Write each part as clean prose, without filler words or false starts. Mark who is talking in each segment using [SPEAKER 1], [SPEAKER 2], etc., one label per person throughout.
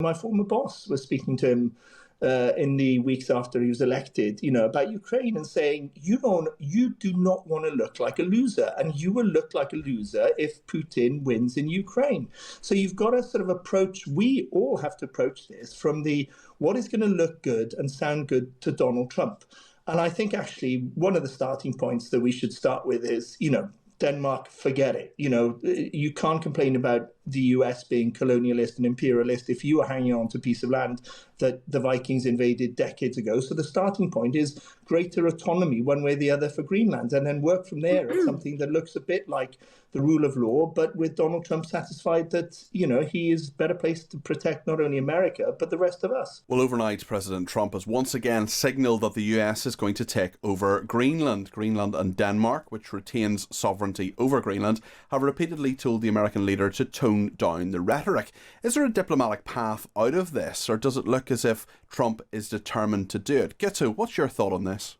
[SPEAKER 1] My former boss was speaking to him in the weeks after he was elected, about Ukraine and saying, you do not want to look like a loser, and you will look like a loser if Putin wins in Ukraine. So you've got to sort of we all have to approach this from what is going to look good and sound good to Donald Trump. And I think actually one of the starting points that we should start with is, Denmark, forget it. You can't complain about the US being colonialist and imperialist if you are hanging on to a piece of land that the Vikings invaded decades ago. So the starting point is greater autonomy one way or the other for Greenland, and then work from there at something that looks a bit like the rule of law, but with Donald Trump satisfied that, he is better placed to protect not only America, but the rest of us.
[SPEAKER 2] Well, overnight, President Trump has once again signalled that the US is going to take over Greenland. Greenland and Denmark, which retains sovereignty over Greenland, have repeatedly told the American leader to tone down the rhetoric. Is there a diplomatic path out of this, or does it look as if Trump is determined to do it? Guto, what's your thought on this?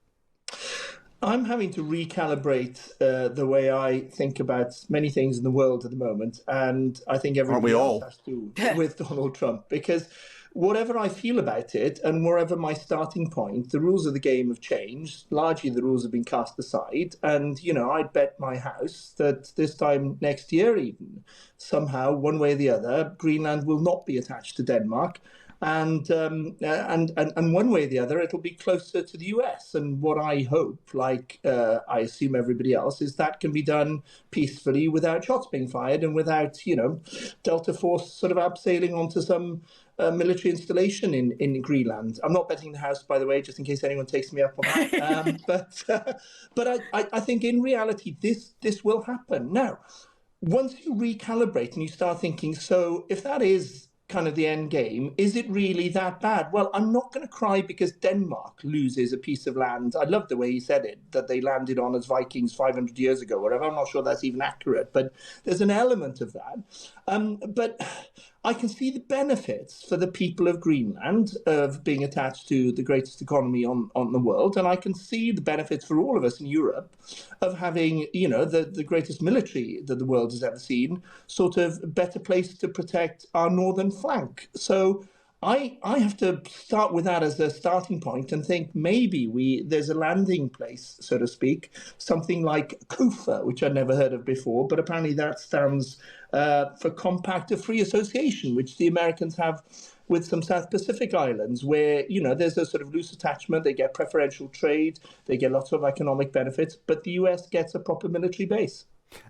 [SPEAKER 1] I'm having to recalibrate the way I think about many things in the world at the moment, and I think everybody else has to with Donald Trump, because whatever I feel about it and wherever my starting point, the rules of the game have changed. Largely the rules have been cast aside, and I'd bet my house that this time next year even, somehow, one way or the other, Greenland will not be attached to Denmark. And one way or the other, it'll be closer to the US. And what I hope, like I assume everybody else, is that can be done peacefully without shots being fired and without, Delta Force sort of abseiling onto some military installation in Greenland. I'm not betting the house, by the way, just in case anyone takes me up on that. But I think in reality, this will happen. Now, once you recalibrate and you start thinking, so if that is kind of the end game, is it really that bad? Well, I'm not going to cry because Denmark loses a piece of land. I love the way he said it, that they landed on as Vikings 500 years ago, whatever. I'm not sure that's even accurate, but there's an element of that. But I can see the benefits for the people of Greenland of being attached to the greatest economy on the world. And I can see the benefits for all of us in Europe of having, the greatest military that the world has ever seen, sort of better placed to protect our northern flank. So I have to start with that as a starting point and think maybe there's a landing place, so to speak, something like COFA, which I'd never heard of before, but apparently that stands for Compact of Free Association, which the Americans have with some South Pacific islands where, there's a sort of loose attachment. They get preferential trade, they get lots of economic benefits, but the US gets a proper military base.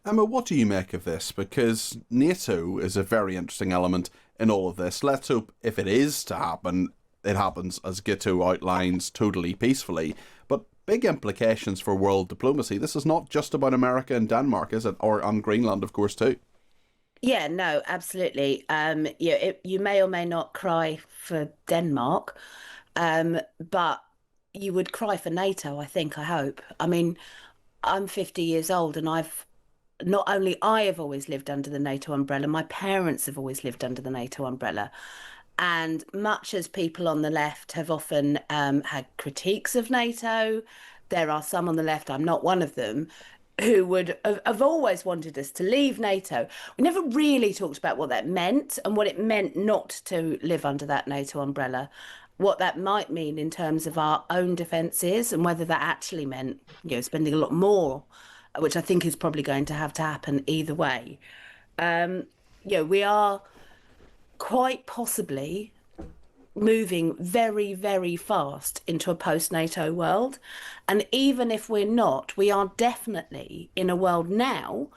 [SPEAKER 2] Emma, what do you make of this? Because NATO is a very interesting element in all of this. Let's hope if it is to happen, it happens, as Guto outlines, totally peacefully. But big implications for world diplomacy. This is not just about America and Denmark, is it? Or on Greenland, of course, too.
[SPEAKER 3] Yeah, no, absolutely. You may or may not cry for Denmark, but you would cry for NATO, I hope. I mean, I'm 50 years old and I have always lived under the NATO umbrella, my parents have always lived under the NATO umbrella. And much as people on the left have often had critiques of NATO, there are some on the left, I'm not one of them, who would have always wanted us to leave NATO. We never really talked about what that meant and what it meant not to live under that NATO umbrella, what that might mean in terms of our own defences, and whether that actually meant, spending a lot more, which I think is probably going to have to happen either way. We are quite possibly moving very, very fast into a post-NATO world. And even if we're not, we are definitely in a world now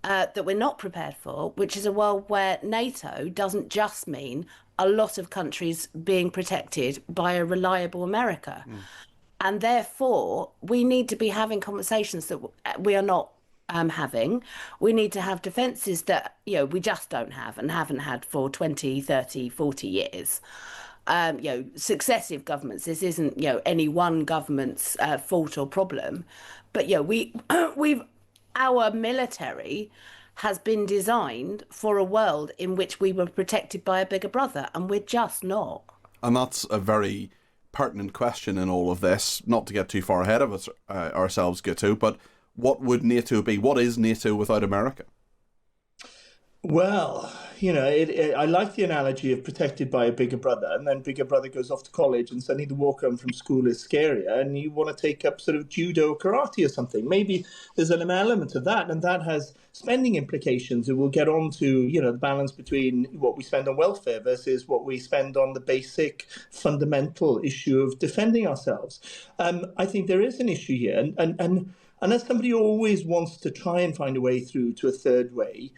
[SPEAKER 3] that we're not prepared for, which is a world where NATO doesn't just mean a lot of countries being protected by a reliable America. And therefore, we need to be having conversations that we are not having. We need to have defences that, we just don't have and haven't had for 20, 30, 40 years. Successive governments, this isn't, any one government's fault or problem. But, our military has been designed for a world in which we were protected by a bigger brother, and we're just not.
[SPEAKER 2] And that's a very pertinent question in all of this, not to get too far ahead of us ourselves, Guto, but what would NATO be? What is NATO without America?
[SPEAKER 1] Well, I like the analogy of protected by a bigger brother, and then bigger brother goes off to college, and suddenly the walk home from school is scarier, and you want to take up sort of judo or karate or something. Maybe there's an element of that, and that has spending implications. And we'll get on to, the balance between what we spend on welfare versus what we spend on the basic fundamental issue of defending ourselves. I think there is an issue here, and as somebody who always wants to try and find a way through to a third way,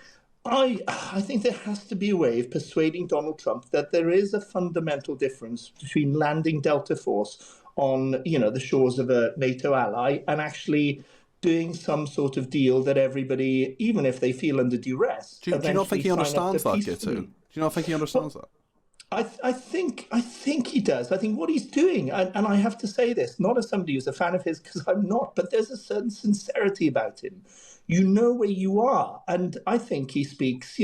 [SPEAKER 1] I think there has to be a way of persuading Donald Trump that there is a fundamental difference between landing Delta Force on, the shores of a NATO ally and actually doing some sort of deal that everybody, even if they feel under duress,
[SPEAKER 2] do you not think he understands that, Guto? Do you not think he understands that?
[SPEAKER 1] I think he does. I think what he's doing, and I have to say this, not as somebody who's a fan of his, because I'm not, but there's a certain sincerity about him. You know where you are, and I think he speaks,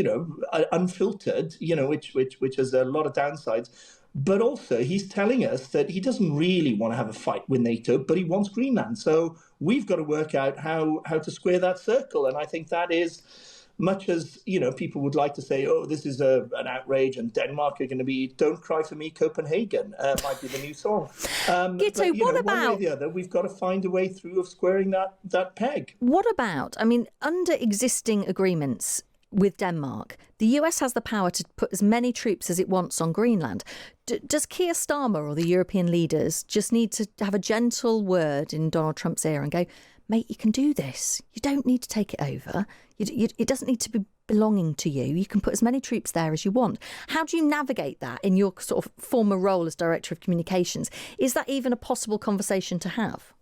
[SPEAKER 1] unfiltered, which has a lot of downsides. But also, he's telling us that he doesn't really want to have a fight with NATO, but he wants Greenland. So we've got to work out how to square that circle, and I think that is, much as people would like to say, "Oh, this is an outrage," and Denmark are going to be "Don't Cry for Me, Copenhagen" might be the new song.
[SPEAKER 3] Guto, what about
[SPEAKER 1] one way or the other? We've got to find a way through of squaring that peg.
[SPEAKER 3] What about? I mean, under existing agreements with Denmark, the US has the power to put as many troops as it wants on Greenland. Does Keir Starmer or the European leaders just need to have a gentle word in Donald Trump's ear and go, "Mate, you can do this. You don't need to take it over. It doesn't need to be belonging to you. You can put as many troops there as you want." How do you navigate that in your sort of former role as Director of Communications? Is that even a possible conversation to have?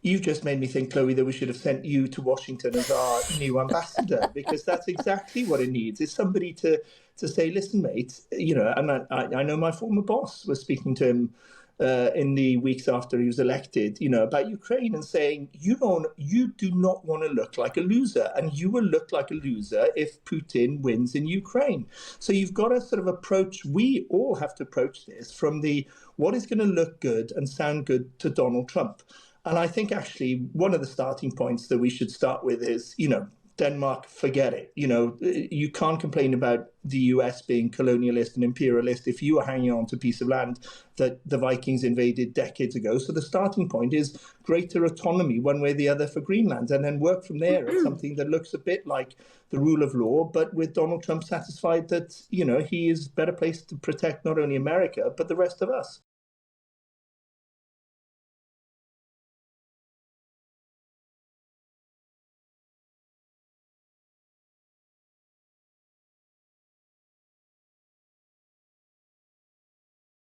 [SPEAKER 1] You've just made me think, Chloe, that we should have sent you to Washington as our new ambassador, because that's exactly what it needs, is somebody to say, "Listen, mate," and I know my former boss was speaking to him in the weeks after he was elected, about Ukraine, and saying, you do not want to look like a loser, and you will look like a loser if Putin wins in Ukraine. So you've got to sort of we all have to approach this from what is going to look good and sound good to Donald Trump. And I think actually one of the starting points that we should start with is, Denmark, forget it. You can't complain about the US being colonialist and imperialist if you are hanging on to a piece of land that the Vikings invaded decades ago. So the starting point is greater autonomy one way or the other for Greenland, and then work from there at something that looks a bit like the rule of law, but with Donald Trump satisfied that, he is better placed to protect not only America, but the rest of us.